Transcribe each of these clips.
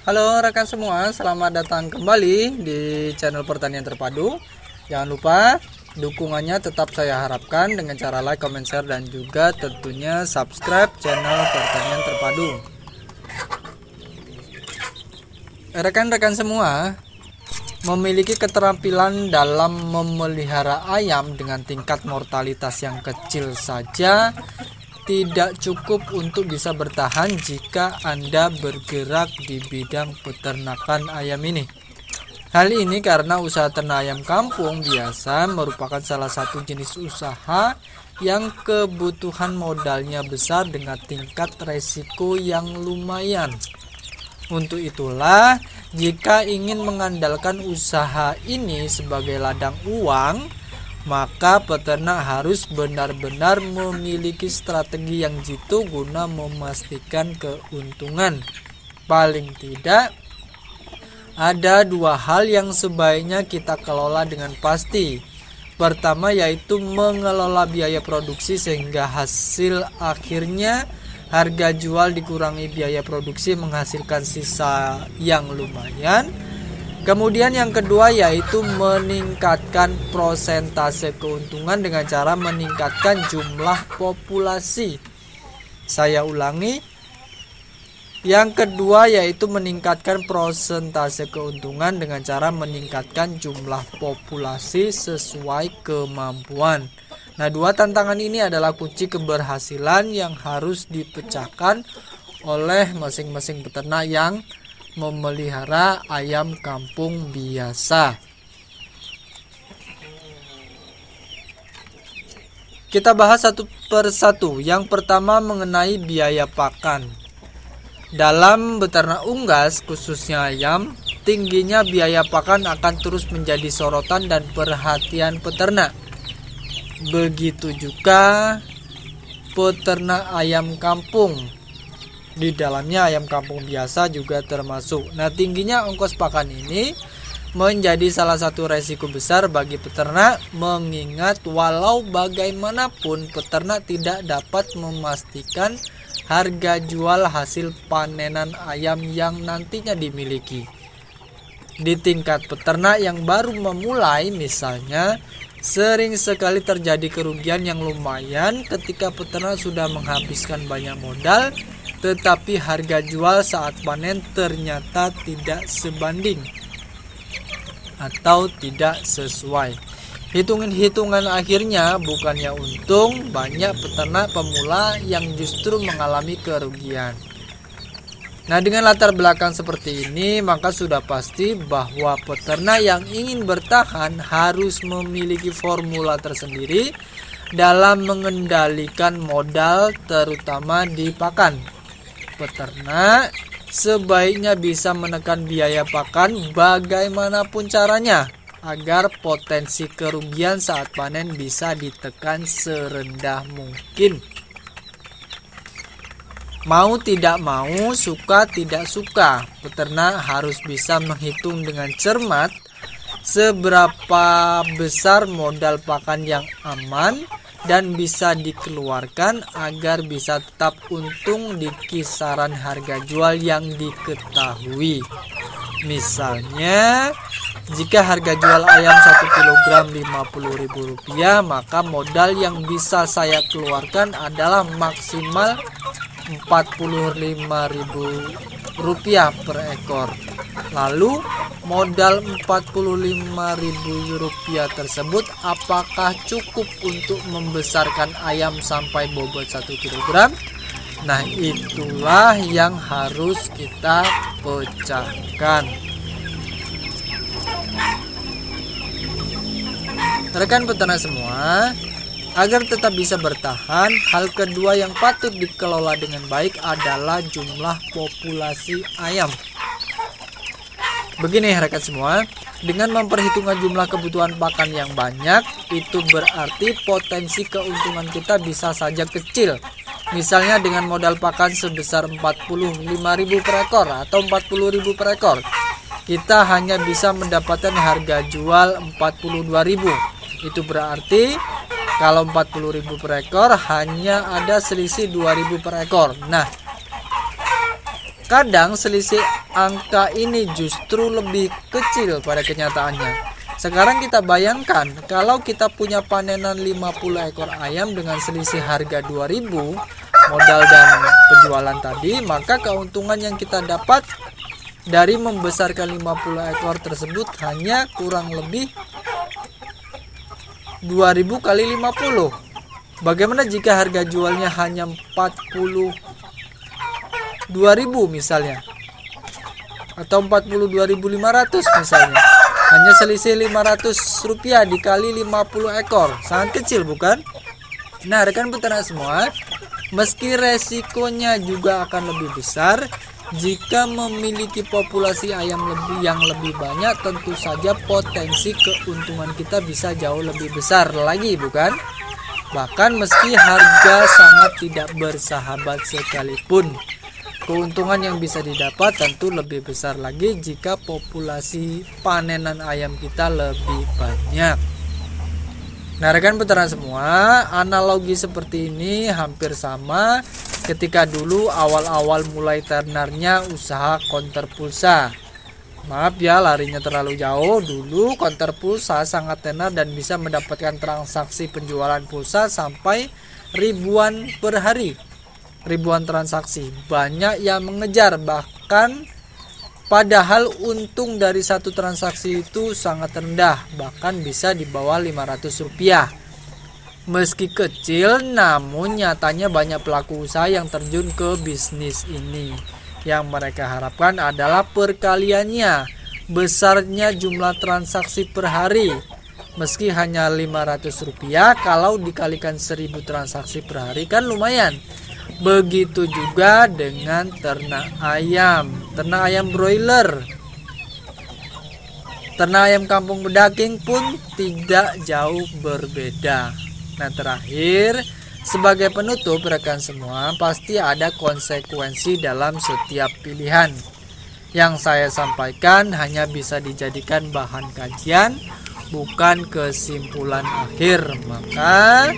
Halo rekan semua, selamat datang kembali di channel Pertanian Terpadu. Jangan lupa dukungannya tetap saya harapkan dengan cara like, comment, share, dan juga tentunya subscribe channel Pertanian Terpadu. Rekan-rekan semua, memiliki keterampilan dalam memelihara ayam dengan tingkat mortalitas yang kecil saja tidak cukup untuk bisa bertahan jika Anda bergerak di bidang peternakan ayam ini. Hal ini karena usaha ternak ayam kampung biasa merupakan salah satu jenis usaha yang kebutuhan modalnya besar dengan tingkat resiko yang lumayan. Untuk itulah, jika ingin mengandalkan usaha ini sebagai ladang uang, maka peternak harus benar-benar memiliki strategi yang jitu guna memastikan keuntungan. Paling tidak, ada dua hal yang sebaiknya kita kelola dengan pasti. Pertama yaitu mengelola biaya produksi sehingga hasil akhirnya harga jual dikurangi biaya produksi menghasilkan sisa yang lumayan. Kemudian yang kedua yaitu meningkatkan prosentase keuntungan dengan cara meningkatkan jumlah populasi. Saya ulangi. Yang kedua yaitu meningkatkan prosentase keuntungan dengan cara meningkatkan jumlah populasi sesuai kemampuan. Nah, dua tantangan ini adalah kunci keberhasilan yang harus dipecahkan oleh masing-masing peternak yang memelihara ayam kampung biasa. Kita bahas satu persatu. Yang pertama mengenai biaya pakan. Dalam beternak unggas khususnya ayam, tingginya biaya pakan akan terus menjadi sorotan dan perhatian peternak. Begitu juga peternak ayam kampung. Di dalamnya ayam kampung biasa juga termasuk. Nah, tingginya ongkos pakan ini menjadi salah satu resiko besar bagi peternak, mengingat walau bagaimanapun peternak tidak dapat memastikan harga jual hasil panenan ayam yang nantinya dimiliki. Di tingkat peternak yang baru memulai misalnya, sering sekali terjadi kerugian yang lumayan ketika peternak sudah menghabiskan banyak modal, tetapi harga jual saat panen ternyata tidak sebanding atau tidak sesuai. Hitungan akhirnya bukannya untung, banyak peternak pemula yang justru mengalami kerugian. Nah, dengan latar belakang seperti ini, maka sudah pasti bahwa peternak yang ingin bertahan harus memiliki formula tersendiri dalam mengendalikan modal, terutama di pakan. Peternak sebaiknya bisa menekan biaya pakan bagaimanapun caranya agar potensi kerugian saat panen bisa ditekan serendah mungkin. Mau tidak mau, suka tidak suka, peternak harus bisa menghitung dengan cermat seberapa besar modal pakan yang aman dan bisa dikeluarkan agar bisa tetap untung di kisaran harga jual yang diketahui. Misalnya, jika harga jual ayam 1 kg Rp50.000, maka modal yang bisa saya keluarkan adalah maksimal Rp45.000 per ekor. Lalu modal Rp45.000 tersebut apakah cukup untuk membesarkan ayam sampai bobot 1 kg? Nah, itulah yang harus kita pecahkan. Rekan peternak semua, agar tetap bisa bertahan, hal kedua yang patut dikelola dengan baik adalah jumlah populasi ayam. Begini rekan semua, dengan memperhitungkan jumlah kebutuhan pakan yang banyak, itu berarti potensi keuntungan kita bisa saja kecil. Misalnya dengan modal pakan sebesar Rp45.000 per ekor atau Rp40.000 per ekor, kita hanya bisa mendapatkan harga jual Rp42.000. Itu berarti kalau 40.000 per ekor hanya ada selisih 2.000 per ekor. Nah, Kadang selisih angka ini justru lebih kecil pada kenyataannya. Sekarang kita bayangkan kalau kita punya panenan 50 ekor ayam dengan selisih harga 2.000 modal dan penjualan tadi, maka keuntungan yang kita dapat dari membesarkan 50 ekor tersebut hanya kurang lebih 2.000 kali 50. Bagaimana jika harga jualnya hanya 42.000 misalnya, atau 42.500 misalnya? Hanya selisih 500 rupiah dikali 50 ekor. Sangat kecil bukan? Nah, rekan peternak semua, meski resikonya juga akan lebih besar, jika memiliki populasi ayam yang lebih banyak, tentu saja potensi keuntungan kita bisa jauh lebih besar lagi bukan? Bahkan meski harga sangat tidak bersahabat sekalipun, keuntungan yang bisa didapat tentu lebih besar lagi jika populasi panenan ayam kita lebih banyak. Nah, rekan peternak semua, analogi seperti ini hampir sama ketika dulu awal-awal mulai ternarnya usaha konter pulsa. Maaf ya, larinya terlalu jauh. Dulu konter pulsa sangat tenar dan bisa mendapatkan transaksi penjualan pulsa sampai ribuan per hari. Ribuan transaksi, banyak yang mengejar, bahkan padahal untung dari satu transaksi itu sangat rendah, bahkan bisa di bawah 500 rupiah. Meski kecil, namun nyatanya banyak pelaku usaha yang terjun ke bisnis ini. Yang mereka harapkan adalah perkaliannya, besarnya jumlah transaksi per hari. Meski hanya 500 rupiah, kalau dikalikan 1000 transaksi per hari kan lumayan. Begitu juga dengan ternak ayam broiler. Ternak ayam kampung pedaging pun tidak jauh berbeda. Nah, terakhir, sebagai penutup rekan semua, pasti ada konsekuensi dalam setiap pilihan. Yang saya sampaikan hanya bisa dijadikan bahan kajian, bukan kesimpulan akhir. Maka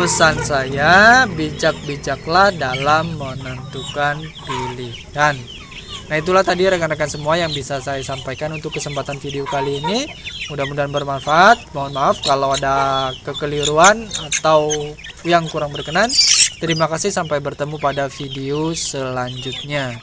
pesan saya, bijak-bijaklah dalam menentukan pilihan. Nah, itulah tadi rekan-rekan semua yang bisa saya sampaikan untuk kesempatan video kali ini. Mudah-mudahan bermanfaat. Mohon maaf kalau ada kekeliruan atau yang kurang berkenan. Terima kasih, sampai bertemu pada video selanjutnya.